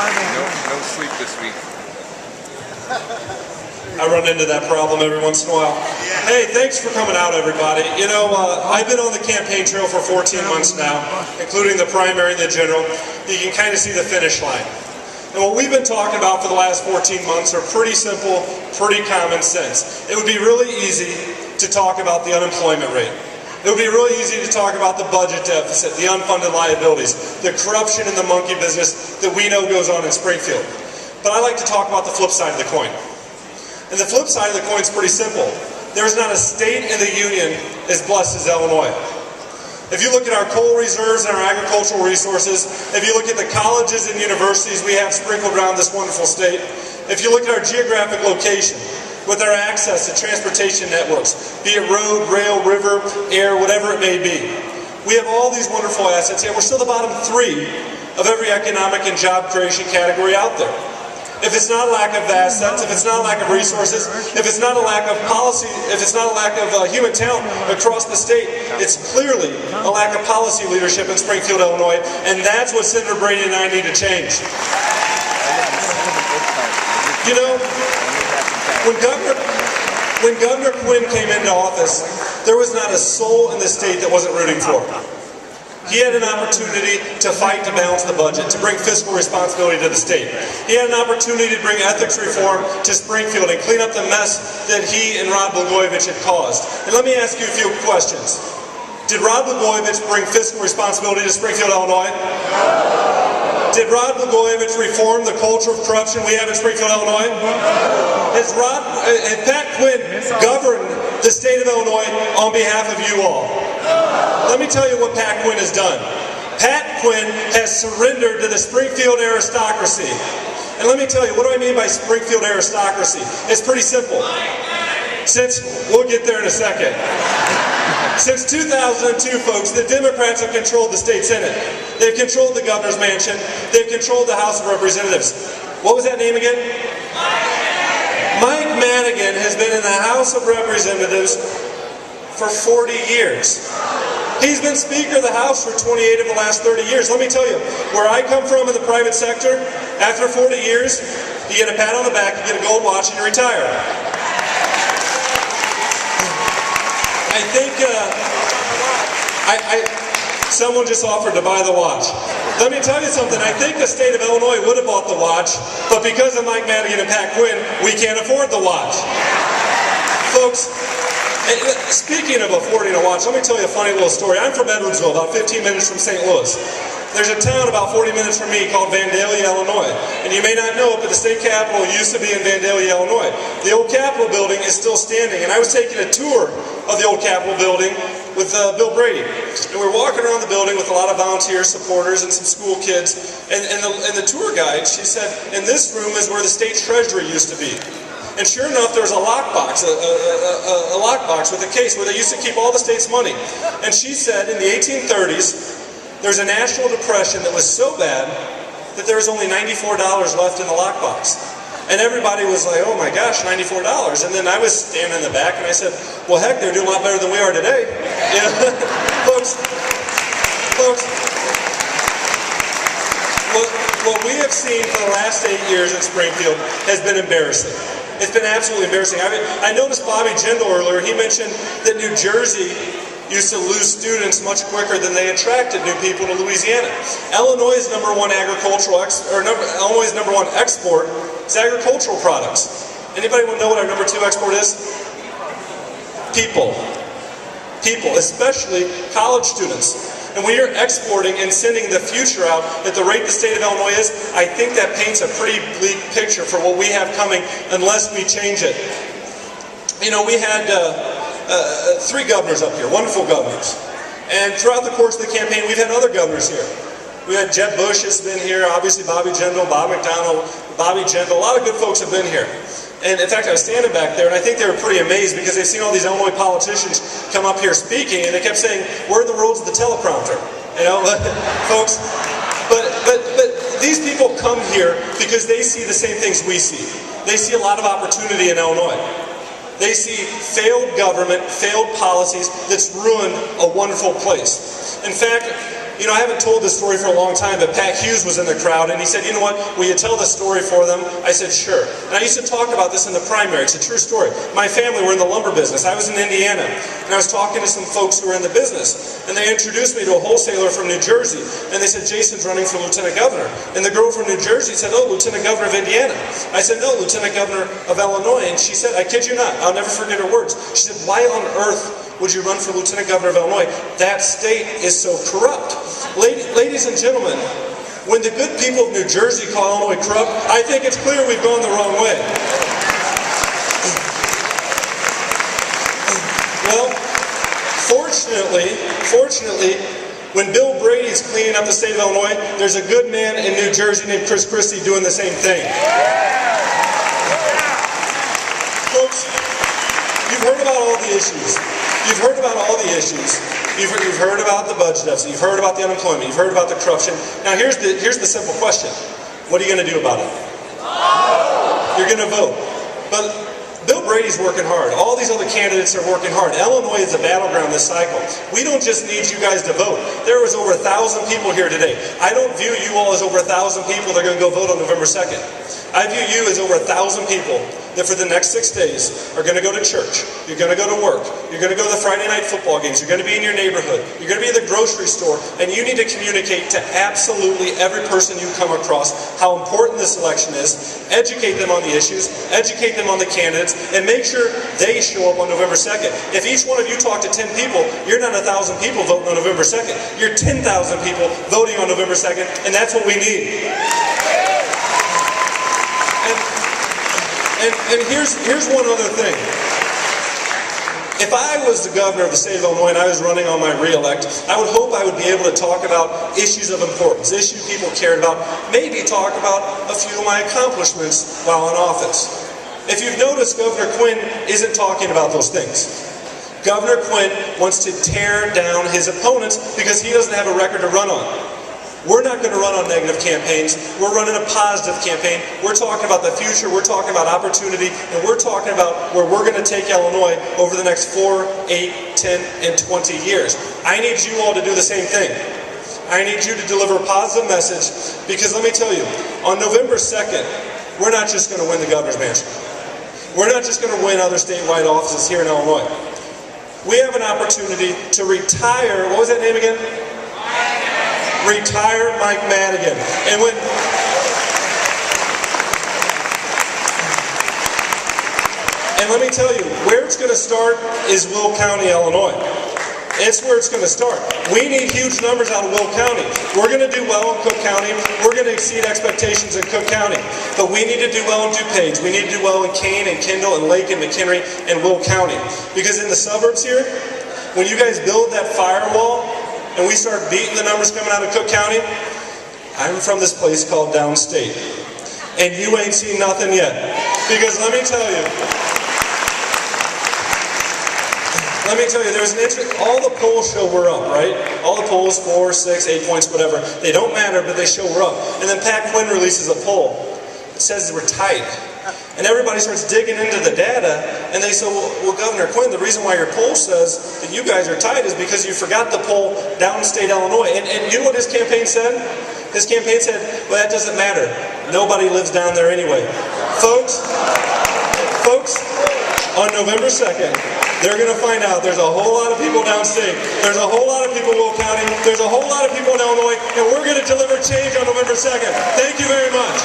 No sleep this week. I run into that problem every once in a while. Hey, thanks for coming out, everybody. You know, I've been on the campaign trail for 14 months now, including the primary and the general. You can kind of see the finish line. And what we've been talking about for the last 14 months are pretty simple, pretty common sense. It would be really easy to talk about the unemployment rate. It would be really easy to talk about the budget deficit, the unfunded liabilities, the corruption in the monkey business that we know goes on in Springfield. But I like to talk about the flip side of the coin. And the flip side of the coin is pretty simple. There's not a state in the union as blessed as Illinois. If you look at our coal reserves and our agricultural resources, if you look at the colleges and universities we have sprinkled around this wonderful state, if you look at our geographic location, with our access to transportation networks, be it road, rail, river, air, whatever it may be, we have all these wonderful assets, yet we're still the bottom 3 of every economic and job creation category out there. If it's not a lack of assets, if it's not a lack of resources, if it's not a lack of policy, if it's not a lack of human talent across the state, it's clearly a lack of policy leadership in Springfield, Illinois, and that's what Senator Brady and I need to change. You know, when Governor Quinn came into office, there was not a soul in the state that wasn't rooting for him. He had an opportunity to fight to balance the budget, to bring fiscal responsibility to the state. He had an opportunity to bring ethics reform to Springfield and clean up the mess that he and Rod Blagojevich had caused. And let me ask you a few questions. Did Rod Blagojevich bring fiscal responsibility to Springfield, Illinois? Did Rod Blagojevich reform the culture of corruption we have in Springfield, Illinois? Has Pat Quinn governed the state of Illinois on behalf of you all? Let me tell you what Pat Quinn has done. Pat Quinn has surrendered to the Springfield aristocracy. And let me tell you, what do I mean by Springfield aristocracy? It's pretty simple. We'll get there in a second. Since 2002, folks, the Democrats have controlled the state Senate. They've controlled the governor's mansion. They've controlled the House of Representatives. What was that name again? Mike Madigan has been in the House of Representatives for 40 years. He's been Speaker of the House for 28 of the last 30 years. Let me tell you, where I come from in the private sector, after 40 years, you get a pat on the back, you get a gold watch, and you retire. I think someone just offered to buy the watch. Let me tell you something, I think the state of Illinois would have bought the watch, but because of Mike Madigan and Pat Quinn, we can't afford the watch. Folks, speaking of affording a watch, let me tell you a funny little story. I'm from Edwardsville, about 15 minutes from St. Louis. There's a town about 40 minutes from me called Vandalia, Illinois. And you may not know it, but the state capitol used to be in Vandalia, Illinois. The old Capitol building is still standing, and I was taking a tour of the old Capitol building with Bill Brady. And we were walking around the building with a lot of volunteer supporters and some school kids. And the tour guide, she said, in this room is where the state's treasury used to be. And sure enough, there was a lockbox, a lockbox with a case where they used to keep all the state's money. And she said in the 1830s, there was a national depression that was so bad that there was only $94 left in the lockbox. And everybody was like, oh my gosh, $94. And then I was standing in the back and I said, well heck, they're doing a lot better than we are today. You know? folks, what we have seen for the last 8 years in Springfield has been embarrassing. It's been absolutely embarrassing. I noticed Bobby Jindal earlier, he mentioned that New Jersey used to lose students much quicker than they attracted new people to Louisiana. Illinois' number one export is agricultural products. Anybody want to know what our number 2 export is? People. People, especially college students. And when you're exporting and sending the future out at the rate the state of Illinois is, I think that paints a pretty bleak picture for what we have coming unless we change it. You know, we had 3 governors up here, wonderful governors. And throughout the course of the campaign, we've had other governors here. We had Jeb Bush has been here, obviously Bobby Jindal, Bob McDonald, Bobby Jindal, a lot of good folks have been here. And in fact, I was standing back there, and I think they were pretty amazed because they've seen all these Illinois politicians come up here speaking, and they kept saying, where are the rules of the teleprompter? You know, folks. But these people come here because they see the same things we see. They see a lot of opportunity in Illinois. They see failed government, failed policies that's ruined a wonderful place. In fact, You know, I haven't told this story for a long time, but Pat Hughes was in the crowd, and he said, you know what, will you tell the story for them? I said, sure. And I used to talk about this in the primary. It's a true story. My family were in the lumber business. I was in Indiana, and I was talking to some folks who were in the business, and they introduced me to a wholesaler from New Jersey, and they said, Jason's running for Lieutenant Governor. And the girl from New Jersey said, oh, Lieutenant Governor of Indiana. I said, no, Lieutenant Governor of Illinois. And she said, I kid you not, I'll never forget her words. She said, why on earth would you run for Lieutenant Governor of Illinois? That state is so corrupt. Ladies and gentlemen, when the good people of New Jersey call Illinois corrupt, I think it's clear we've gone the wrong way. Well, fortunately, when Bill Brady's cleaning up the state of Illinois, there's a good man in New Jersey named Chris Christie doing the same thing. Folks, you've heard about all the issues. You've heard about all the issues. You've heard about the budget deficit. You've heard about the unemployment. You've heard about the corruption. Now here's the simple question. What are you going to do about it? You're going to vote. But Bill Brady's working hard. All these other candidates are working hard. Illinois is a battleground this cycle. We don't just need you guys to vote. There was over 1,000 people here today. I don't view you all as over 1,000 people that are going to go vote on November 2nd. I view you as over 1,000 people that for the next 6 days are going to go to church. You're going to go to work. You're going to go to the Friday night football games. You're going to be in your neighborhood. You're going to be in the grocery store. And you need to communicate to absolutely every person you come across how important this election is. Educate them on the issues. Educate them on the candidates. And make sure they show up on November 2nd. If each one of you talk to 10 people, you're not 1,000 people voting on November 2nd. You're 10,000 people voting on November 2nd. And that's what we need. And here's one other thing. If I was the governor of the state of Illinois and I was running on my re-elect, I would hope I would be able to talk about issues of importance, issues people cared about, maybe talk about a few of my accomplishments while in office. If you've noticed, Governor Quinn isn't talking about those things. Governor Quinn wants to tear down his opponents because he doesn't have a record to run on. We're not going to run on negative campaigns. We're running a positive campaign. We're talking about the future. We're talking about opportunity. And we're talking about where we're going to take Illinois over the next 4, 8, 10, and 20 years. I need you all to do the same thing. I need you to deliver a positive message because let me tell you, on November 2nd, we're not just going to win the governor's mansion. We're not just going to win other statewide offices here in Illinois. We have an opportunity to retire, what was that name again? Retire Mike Madigan. And let me tell you, where it's going to start is Will County, Illinois. It's where it's going to start. We need huge numbers out of Will County. We're going to do well in Cook County. We're going to exceed expectations in Cook County. But we need to do well in DuPage. We need to do well in Kane and Kendall and Lake and McHenry and Will County. Because in the suburbs here, when you guys build that firewall, and we start beating the numbers coming out of Cook County, I'm from this place called Downstate. And you ain't seen nothing yet. Because let me tell you, there's an interest, all the polls show we're up, right? All the polls, 4, 6, 8 points, whatever. They don't matter, but they show we're up. And then Pat Quinn releases a poll. It says we're tight. And everybody starts digging into the data, and they say, well, Governor Quinn, the reason why your poll says that you guys are tight is because you forgot the poll downstate Illinois. And you know what his campaign said? His campaign said, well, that doesn't matter. Nobody lives down there anyway. Folks, on November 2nd, they're going to find out there's a whole lot of people downstate. There's a whole lot of people in Will County. There's a whole lot of people in Illinois, and we're going to deliver change on November 2nd. Thank you very much.